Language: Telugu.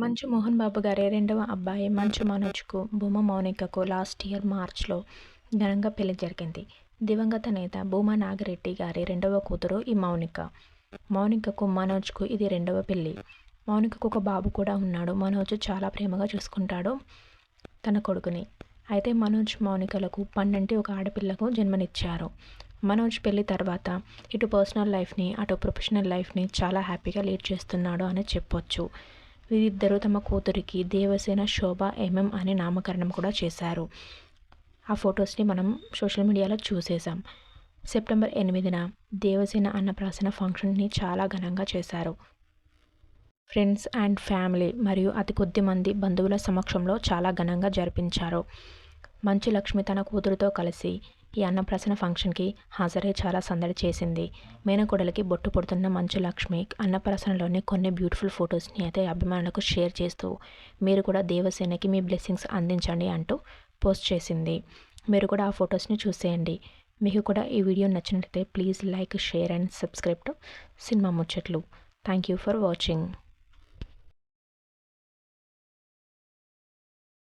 మంచు మోహన్ బాబు గారి రెండవ అబ్బాయి మంచు మనోజ్కు భూమా మౌనికకు లాస్ట్ ఇయర్ మార్చ్లో ఘనంగా పెళ్లి జరిగింది. దివంగత నేత భూమా నాగిరెడ్డి గారి రెండవ కూతురు ఈ మౌనిక. మౌనికకు మనోజ్కు ఇది రెండవ పెళ్లి. మౌనికకు ఒక బాబు కూడా ఉన్నాడు. మనోజ్ చాలా ప్రేమగా చూసుకుంటాడు తన కొడుకుని. అయితే మనోజ్ మౌనికలకు పన్నంటి ఒక ఆడపిల్లకు జన్మనిచ్చారు. మనోజ్ పెళ్లి తర్వాత ఇటు పర్సనల్ లైఫ్ని అటు ప్రొఫెషనల్ లైఫ్ని చాలా హ్యాపీగా లీడ్ చేస్తున్నాడు అని చెప్పొచ్చు. వీరిద్దరూ తమ కూతురికి దేవసేన శోభ ఎంఎం అని నామకరణం కూడా చేశారు. ఆ ఫొటోస్ని మనం సోషల్ మీడియాలో చూసేసాం. సెప్టెంబర్ 8న దేవసేన అన్నప్రాసన ఫంక్షన్ని చాలా ఘనంగా చేశారు. ఫ్రెండ్స్ అండ్ ఫ్యామిలీ మరియు అతి కొద్ది మంది బంధువుల సమక్షంలో చాలా ఘనంగా జరిపించారు. మంచు లక్ష్మి తన కూతురుతో కలిసి ఈ అన్నప్రాసన ఫంక్షన్కి హాజరై చాలా సందడి చేసింది. మేనకోడలికి బొట్టు పొడుతున్న మంచు లక్ష్మి అన్నప్రాసనలోని కొన్ని బ్యూటిఫుల్ ఫొటోస్ని అయితే అభిమానులకు షేర్ చేస్తూ మీరు కూడా దేవసేనకి మీ బ్లెస్సింగ్స్ అందించండి అంటూ పోస్ట్ చేసింది. మీరు కూడా ఆ ఫొటోస్ని చూసేయండి. మీకు కూడా ఈ వీడియో నచ్చినట్లయితే please like, share and subscribe to cinema ముచ్చట్లు. Thank you for watching.